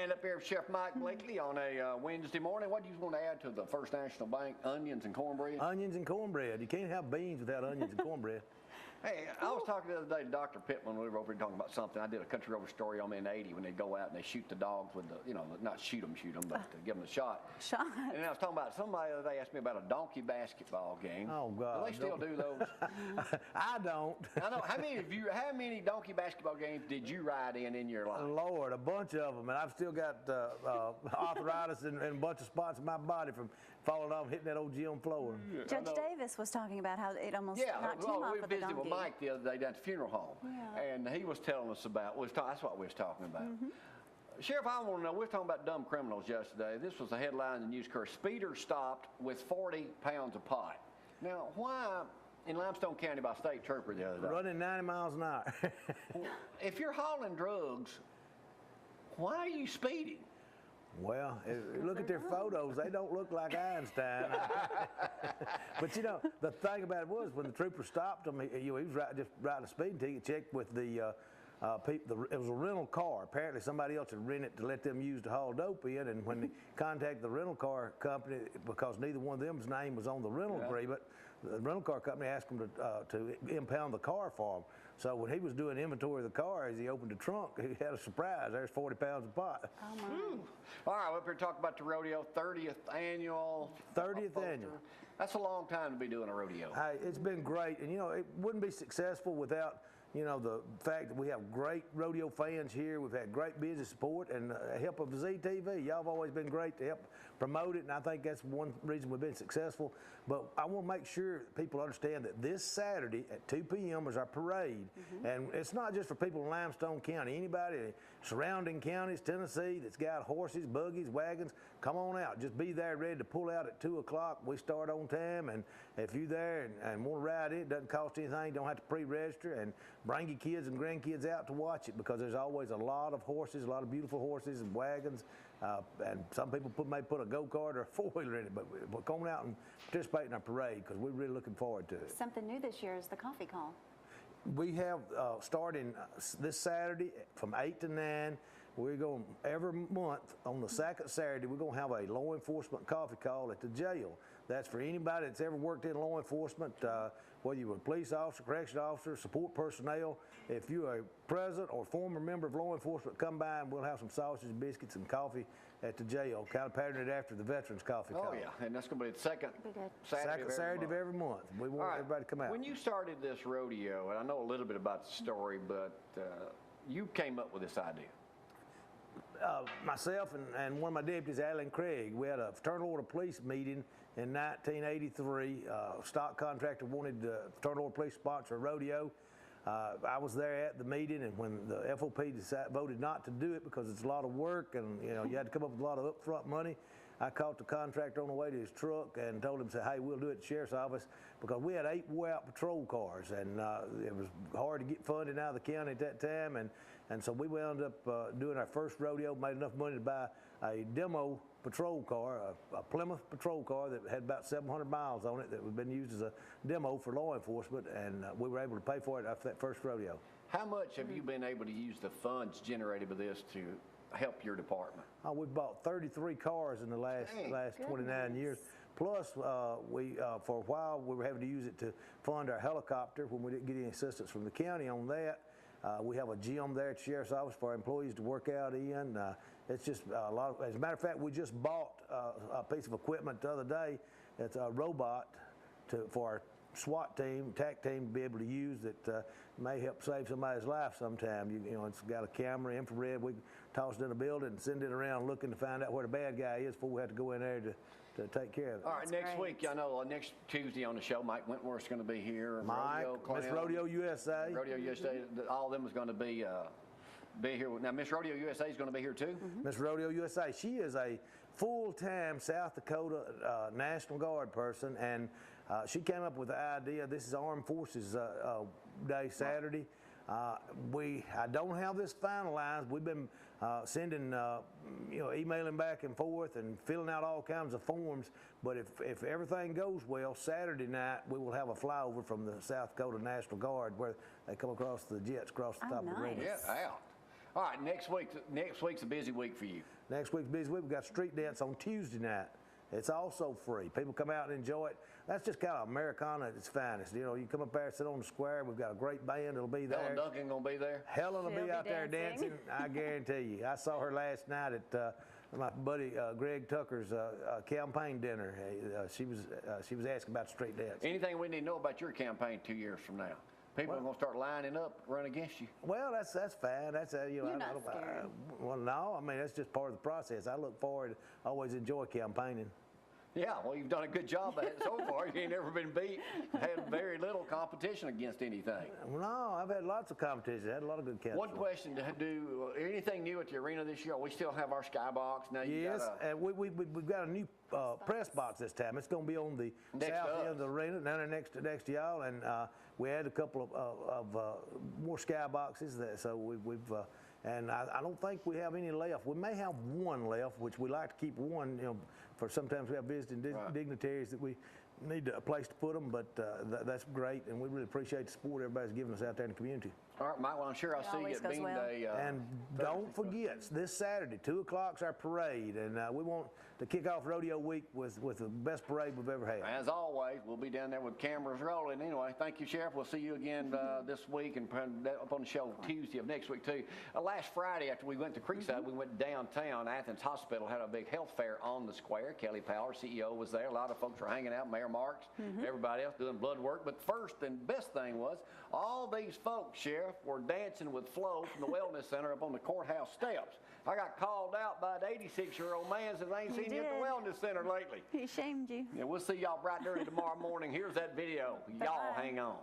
Man up here with Chef Mike Blakely on a Wednesday morning. What do you want to add to the First National Bank? Onions and cornbread? Onions and cornbread. You can't have beans without onions and cornbread. Hey, I was talking the other day to Dr. Pittman when we were over here talking about something. I did a country road story on me in the 80s when they go out and they shoot the dogs with the, not shoot them, but to give them a shot. And I was talking about somebody the other day asked me about a donkey basketball game. Oh, God. Do they still do those? I don't. I know. How many donkey basketball games did you ride in your life? Lord, a bunch of them. And I've still got arthritis in a bunch of spots in my body from falling off and hitting that old gym floor. Judge Davis was talking about how it almost knocked him off of the donkey. Mike the other day down at the funeral home, and he was telling us about. That's what we was talking about. Sheriff, I want to know. We were talking about dumb criminals yesterday. This was a headline in the news. Speeder stopped with 40 pounds of pot. Now, why in Limestone County by a state trooper the other day? Running 90 miles an hour. If you're hauling drugs, why are you speeding? Well, look at their photos. They don't look like Einstein. But the thing about it was when the trooper stopped him, he was just writing a speeding ticket, checked with the people. It was a rental car. Apparently somebody else had rented it to let them use to haul dope in, and when they contacted the rental car company, because neither one of them's name was on the rental agreement, the rental car company asked him to impound the car for him. So when he was doing inventory of the car, as he opened the trunk, he had a surprise. There's 40 pounds of pot. Oh, my. All right, we're up here talking about the rodeo, 30th annual. 30th annual. That's a long time to be doing a rodeo. Hey, it's been great, and it wouldn't be successful without the fact that we have great rodeo fans here. We've had great business support and help of ZTV. Y'all have always been great to help promote it, and I think that's one reason we've been successful. But I want to make sure that people understand that this Saturday at 2 p.m. is our parade, and it's not just for people in Limestone County. Anybody surrounding counties, Tennessee, that's got horses, buggies, wagons, come on out. Just be there ready to pull out at 2 o'clock. We start on time, and if you're there and want to ride it doesn't cost anything. Don't have to pre-register, and bring your kids and grandkids out to watch it, because there's always a lot of horses, a lot of beautiful horses and wagons, and some people may put a go-kart or a four-wheeler in it, but we're coming out and participate in our parade because we're really looking forward to it. Something new this year is the coffee call. We have starting this Saturday from 8 to 9. We're going every month on the second Saturday. We're going to have a law enforcement coffee call at the jail. That's for anybody that's ever worked in law enforcement, whether you were a police officer, correction officer, support personnel. If you're a present or former member of law enforcement, come by and we'll have some sausage, biscuits, and coffee at the jail. Kind of patterned it after the Veterans Coffee Call. Oh yeah, and that's going to be the second Saturday of every month. We want everybody to come out. When you started this rodeo, and I know a little bit about the story, but you came up with this idea. Myself and one of my deputies, Alan Craig, we had a fraternal order police meeting in 1983. Stock contractor wanted the fraternal order police to sponsor a rodeo. I was there at the meeting, and when the FOP voted not to do it because it's a lot of work and you had to come up with a lot of upfront money, I caught the contractor on the way to his truck and told him, hey, we'll do it at the sheriff's office, because we had 8 wore-out patrol cars, and it was hard to get funding out of the county at that time, and so we wound up doing our first rodeo, made enough money to buy a demo patrol car, a Plymouth patrol car that had about 700 miles on it that had been used as a demo for law enforcement, and we were able to pay for it after that first rodeo. How much have you been able to use the funds generated by this to help your department? We've bought 33 cars in the last 29 years. Plus, for a while, we were having to use it to fund our helicopter when we didn't get any assistance from the county on that. We have a gym there at the sheriff's office for our employees to work out in. It's just a lot of, as a matter of fact, we just bought a piece of equipment the other day. It's a robot for our SWAT team, TAC team to be able to use that may help save somebody's life sometime. It's got a camera, infrared. We toss it in a building and send it around looking to find out where the bad guy is before we have to go in there to take care of it. All right, next week, I know next Tuesday on the show, Mike Wentworth's going to be here. Mike, Miss Rodeo USA. Rodeo USA, all of them is going to be here. Now, Miss Rodeo USA is going to be here too? Miss Rodeo USA. She is a full-time South Dakota National Guard person, and she came up with the idea. This is Armed Forces Day, Saturday. I don't have this finalized. We've been sending, emailing back and forth and filling out all kinds of forms. But if everything goes well, Saturday night we will have a flyover from the South Dakota National Guard where they come across the jets across the top of the ring. Yeah, out. All right, next week's a busy week for you. Next week's busy week. We've got street dance on Tuesday night. It's also free. People come out and enjoy it. That's just kind of Americana at its finest. You know, you come up there, sit on the square. We've got a great band that'll be there. Helen Duncan gonna be there. Helen will She'll be be out there dancing. I guarantee you. I saw her last night at my buddy Greg Tucker's campaign dinner. She was asking about street dance. Anything we need to know about your campaign 2 years from now? People are gonna start lining up, run against you. Well, that's fine. That's you know. You're not scared. Well, no. I mean, that's just part of the process. I look forward. I always enjoy campaigning. Yeah, well, you've done a good job at it so far. You ain't never been beat. Had very little competition against anything. No, I've had lots of competition. I had a lot of good candidates. One question to do: anything new at the arena this year? We still have our skybox now. Yes, and we've got a new press box this time. It's going to be on the south end of the arena, down there next to y'all, and we added a couple of more sky boxes. So we've and I don't think we have any left. We may have one left, which we like to keep one. You know, for sometimes we have visiting dignitaries that we need a place to put them, but that's great, and we really appreciate the support everybody's giving us out there in the community. All right, Mike, well, I'm sure I'll see you at Bean Day. And don't forget, this Saturday, 2 o'clock's our parade, and we want to kick off Rodeo Week with the best parade we've ever had. As always, we'll be down there with cameras rolling. Anyway, thank you, Sheriff. We'll see you again this week and up on the show Tuesday of next week, too. Last Friday, after we went to Creekside, we went downtown. Athens Hospital had a big health fair on the square. Kelly Power, CEO, was there. A lot of folks were hanging out. Mayor Marks, everybody else doing blood work. But first and best thing was all these folks, Sheriff, were dancing with Flo from the Wellness Center up on the courthouse steps. I got called out by an 86-year-old man said I ain't seen you at the Wellness Center lately. He shamed you. Yeah, we'll see y'all bright and early tomorrow morning. Here's that video. Y'all hang on.